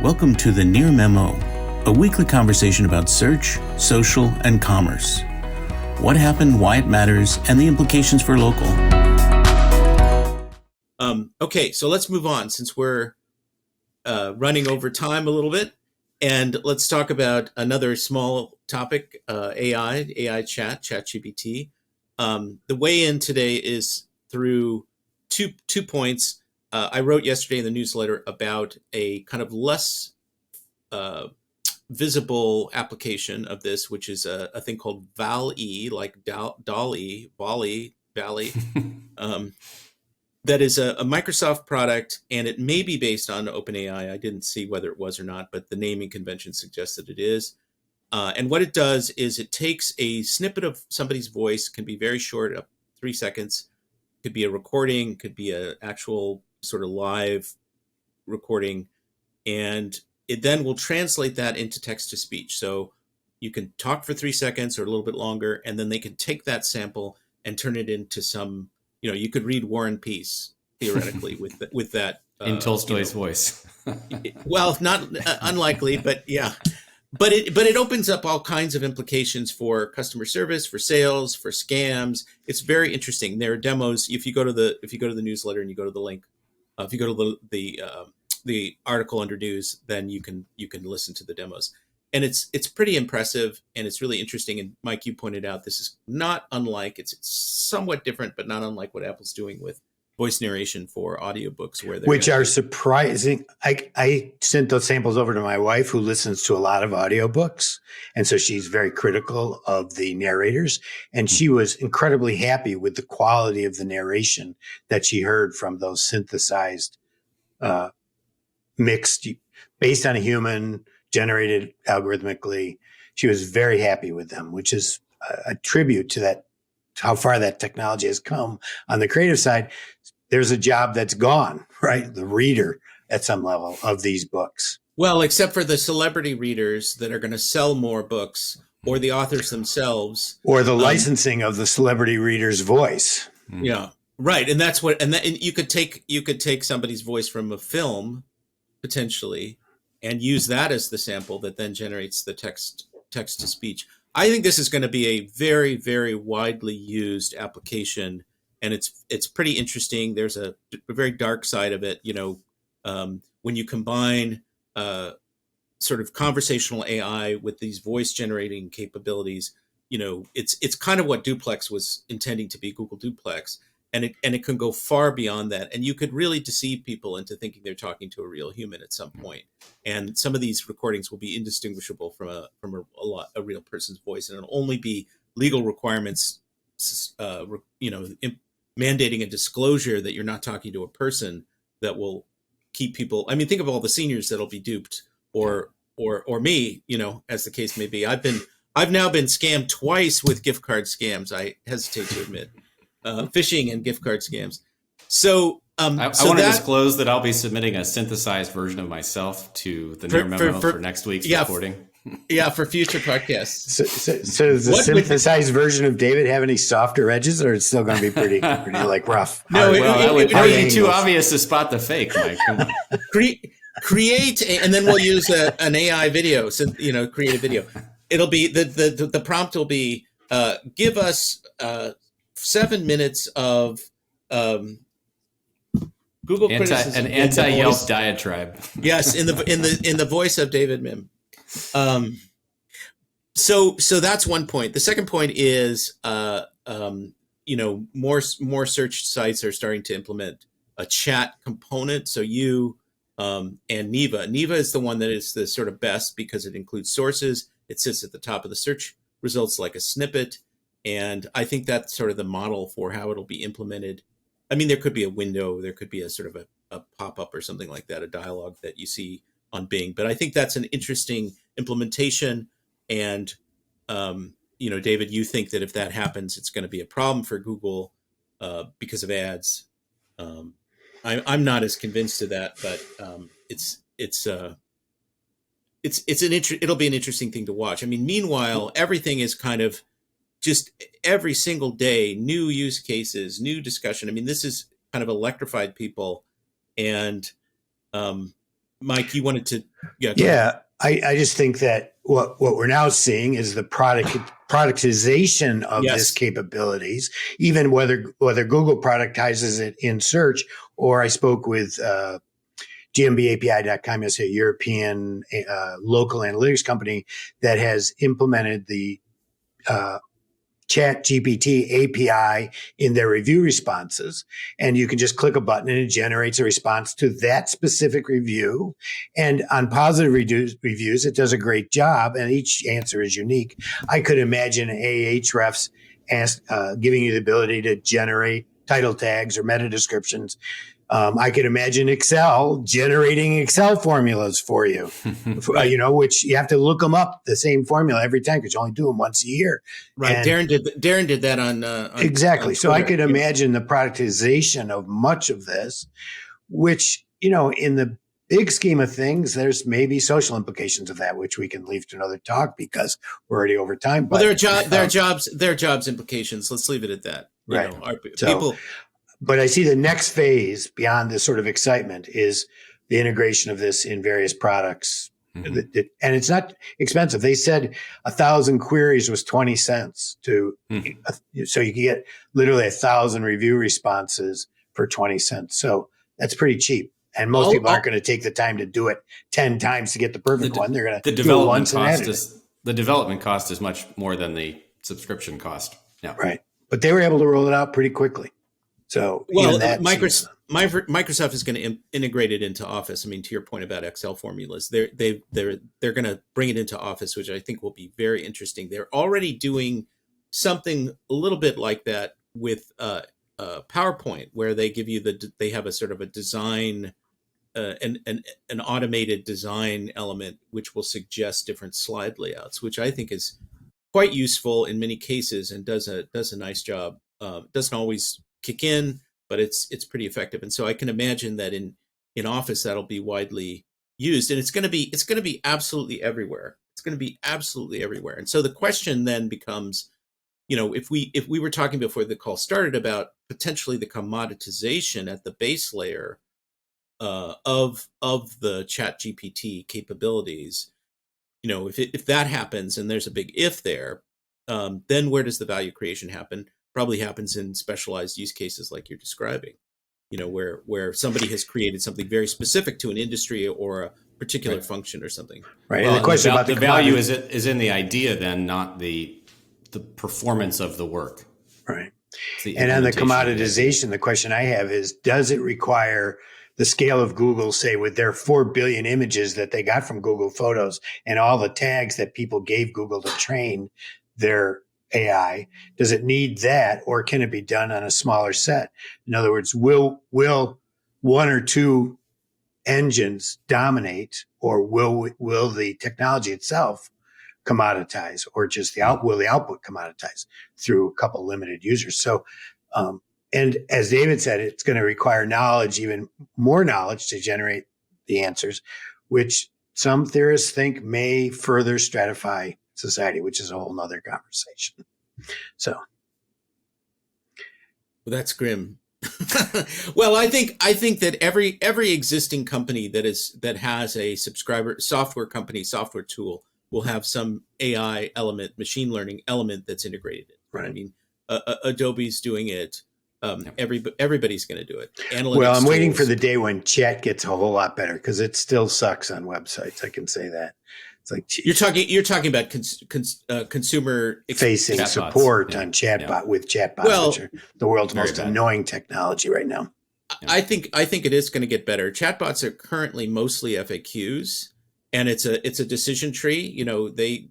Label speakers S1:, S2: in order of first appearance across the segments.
S1: Welcome to the Near Memo, a weekly conversation about search, social, and commerce. What happened, why it matters, and the implications for local.
S2: Okay, so let's move on since we're running over time a little bit. And let's talk about another small topic, AI ChatGPT. The way in today is through two points. I wrote yesterday in the newsletter about a kind of less visible application of this, which is a thing called Vall-e, like Dolly, Valley. That is a Microsoft product, and it may be based on OpenAI. I didn't see whether it was or not, but the naming convention suggests that it is. And what it does is it takes a snippet of somebody's voice, can be very short, up 3 seconds, could be a recording, could be an actual sort of live recording, and it then will translate that into text to speech. So you can talk for 3 seconds or a little bit longer, and then they can take that sample and turn it into some, you could read War and Peace theoretically with that
S3: in Tolstoy's voice.
S2: Well, not unlikely, but yeah. But it opens up all kinds of implications for customer service, for sales, for scams. It's very interesting. There are demos. If you go to the newsletter and you go to the link, if you go to the article under news, then you can listen to the demos. And it's pretty impressive, and it's really interesting. And Mike, you pointed out this is not unlike, it's somewhat different, but not unlike what Apple's doing with voice narration for audiobooks,
S4: which are surprising. I sent those samples over to my wife, who listens to a lot of audiobooks, and so she's very critical of the narrators, and she was incredibly happy with the quality of the narration that she heard from those synthesized, mixed, based on a human, generated algorithmically. She was very happy with them, which is a tribute to that, how far that technology has come. On the creative side, there's a job that's gone, right? The reader at some level of these books.
S2: Well, except for the celebrity readers that are going to sell more books, or the authors themselves,
S4: or the licensing of the celebrity reader's voice.
S2: Yeah, right. And that's what, and you could take somebody's voice from a film potentially and use that as the sample that then generates the text to speech. I think this is going to be a very, very widely used application, and it's pretty interesting. There's a very dark side of it, when you combine sort of conversational AI with these voice generating capabilities. It's kind of what Duplex was intending to be, Google Duplex. And it can go far beyond that. And you could really deceive people into thinking they're talking to a real human at some point. And some of these recordings will be indistinguishable from a real person's voice. And it'll only be legal requirements, mandating a disclosure that you're not talking to a person that will keep people. I mean, think of all the seniors that'll be duped, or me, as the case may be. I've now been scammed twice with gift card scams, I hesitate to admit. Phishing and gift card scams. So
S3: I want to disclose that I'll be submitting a synthesized version of myself to the Near Memo for next week's recording.
S2: Yeah, for future podcasts.
S4: So does the synthesized version of David have any softer edges, or it's still going to be pretty like rough?
S3: No, it would be too obvious to spot the fake, Mike.
S2: Create, and then we'll use an AI video. Create a video. It'll be the prompt will be give us 7 minutes of Google criticism,
S3: an anti-Yelp diatribe.
S2: Yes, in the voice of David Mim. So that's one point. The second point is more search sites are starting to implement a chat component. So you and Neeva is the one that is the sort of best because it includes sources. It sits at the top of the search results like a snippet. And I think that's sort of the model for how it'll be implemented. I mean, there could be a window, there could be a sort of a pop-up or something like that, a dialogue that you see on Bing. But I think that's an interesting implementation. And, David, you think that if that happens, it's going to be a problem for Google because of ads. I'm not as convinced of that, but it'll be an interesting thing to watch. I mean, meanwhile, everything is kind of just every single day, new use cases, new discussion. I mean, this is kind of electrified people. And Mike, you wanted to,
S4: yeah. I just think that what we're now seeing is the productization of this capabilities, even whether Google productizes it in search, or I spoke with GMBAPI.com, is a European local analytics company that has implemented the Chat GPT API in their review responses. And you can just click a button and it generates a response to that specific review. And on positive reviews, it does a great job, and each answer is unique. I could imagine Ahrefs giving you the ability to generate title tags or meta descriptions. I could imagine Excel generating Excel formulas for you,
S2: right.
S4: Which you have to look them up, the same formula every time, because you only do them once a year.
S2: Right. And Darren did that on
S4: exactly.
S2: On
S4: so I could imagine the productization of much of this, which, in the big scheme of things, there's maybe social implications of that, which we can leave to another talk because we're already over time. But
S2: well, there are jobs implications. Let's leave it at that.
S4: Right. But I see the next phase beyond this sort of excitement is the integration of this in various products. Mm-hmm. And it's not expensive. They said 1,000 queries was 20 cents so you can get literally 1,000 review responses for 20 cents. So that's pretty cheap. And most people aren't going to take the time to do it 10 times to get the perfect one. They're going to do it once and edit it.
S3: The development cost is much more than the subscription cost. Yeah.
S4: Right. But they were able to roll it out pretty quickly. So,
S2: Microsoft is going to integrate it into Office. I mean, to your point about Excel formulas, they're going to bring it into Office, which I think will be very interesting. They're already doing something a little bit like that with PowerPoint, where they give you they have a sort of a design, an automated design element, which will suggest different slide layouts, which I think is quite useful in many cases and does a nice job. Doesn't always kick in, but it's pretty effective. And so I can imagine that in Office that'll be widely used, and it's going to be absolutely everywhere. It's going to be absolutely everywhere. And so the question then becomes, if we were talking before the call started about potentially the commoditization at the base layer of the Chat GPT capabilities, if that happens, and there's a big if there, then where does the value creation happen? Probably happens in specialized use cases like you're describing, where somebody has created something very specific to an industry or a particular function or something.
S4: Right. Well, and the question about
S3: the value is in the idea, then, not the performance of the work.
S4: Right. And on the commoditization, the question I have is, does it require the scale of Google, say, with their 4 billion images that they got from Google Photos and all the tags that people gave Google to train their AI, does it need that, or can it be done on a smaller set? In other words, will one or two engines dominate, or will the technology itself commoditize, or just will the output commoditize through a couple limited users? So, and as David said, it's going to require knowledge, even more knowledge, to generate the answers, which some theorists think may further stratify society, which is a whole nother conversation. So,
S2: well, that's grim. Well, I think that every existing company that has a software tool will have some AI element, machine learning element that's integrated.
S4: Right.
S2: I mean, Adobe's doing it. Everybody's going to do it.
S4: Well, I'm waiting for the day when chat gets a whole lot better, because it still sucks on websites. I can say that. It's like, geez.
S2: You're talking about consumer
S4: facing support on chatbot with chatbots, which are the world's most annoying technology right now.
S2: I think it is going to get better. Chatbots are currently mostly FAQs, and it's a decision tree. They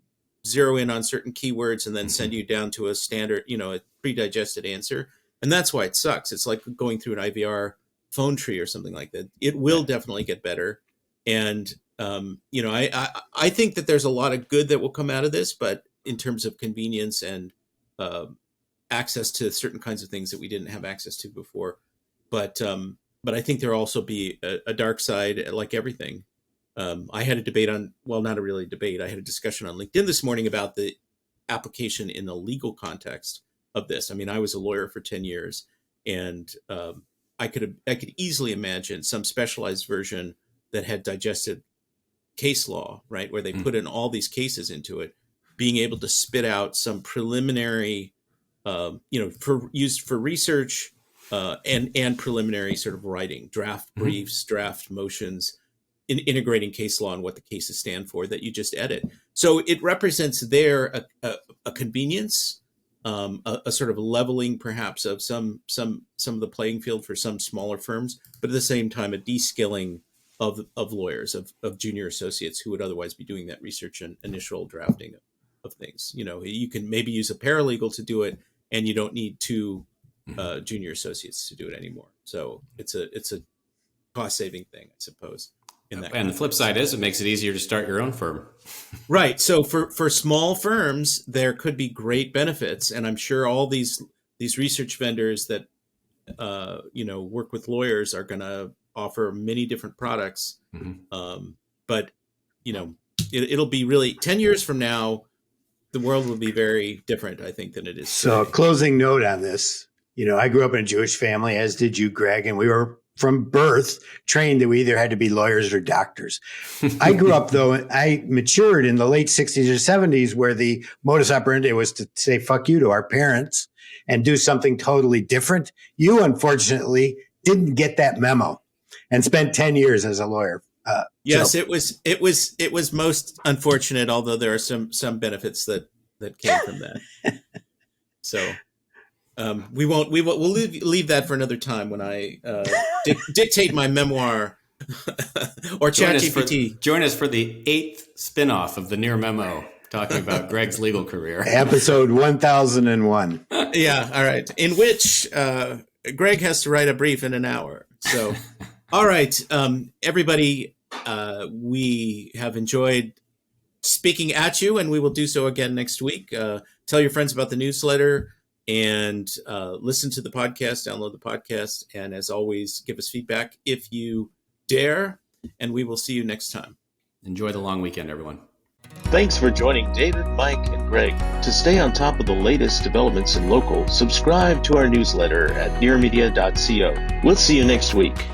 S2: zero in on certain keywords and then send you down to a standard, a pre-digested answer. And that's why it sucks. It's like going through an IVR phone tree or something like that. It will definitely get better. And, I think that there's a lot of good that will come out of this, but in terms of convenience and access to certain kinds of things that we didn't have access to before. But I think there'll also be a dark side, like everything. I had a debate not a really debate. I had a discussion on LinkedIn this morning about the application in the legal context of this. I mean, I was a lawyer for 10 years, and I could easily imagine some specialized version that had digested case law, right, where they put in all these cases into it, being able to spit out some preliminary, used for research and preliminary sort of writing, draft briefs, draft motions, integrating case law and what the cases stand for that you just edit. So it represents there a convenience, a sort of leveling perhaps of some of the playing field for some smaller firms, but at the same time a de-skilling of lawyers, of junior associates who would otherwise be doing that research and initial drafting of things. You can maybe use a paralegal to do it, and you don't need two junior associates to do it anymore. So it's a cost saving thing, I suppose.
S3: And the flip side is it makes it easier to start your own firm.
S2: Right. So for small firms, there could be great benefits, and I'm sure all these research vendors that work with lawyers are going to offer many different products. But it'll be really 10 years from now, the world will be very different, I think, than it is
S4: So
S2: today.
S4: Closing note on this, I grew up in a Jewish family, as did you, Greg, and we were from birth trained that we either had to be lawyers or doctors. I grew up, though, I matured in the late 60s or 70s where the modus operandi was to say fuck you to our parents and do something totally different. You, unfortunately, didn't get that memo and spent 10 years as a lawyer.
S2: Yes, it was most unfortunate, although there are some benefits that came from that. So we'll leave that for another time when I dictate my memoir or ChatGPT.
S3: Join us for the 8th spinoff of the Near Memo, talking about Greg's legal career.
S4: Episode 1001.
S2: Yeah, all right. In which Greg has to write a brief in an hour. So, all right, everybody, we have enjoyed speaking at you, and we will do so again next week. Tell your friends about the newsletter, and listen to the podcast, download the podcast, and as always, give us feedback if you dare, and we will see you next time.
S3: Enjoy the long weekend, everyone.
S5: Thanks for joining David, Mike, and Greg. To stay on top of the latest developments in local, subscribe to our newsletter at nearmedia.co. We'll see you next week.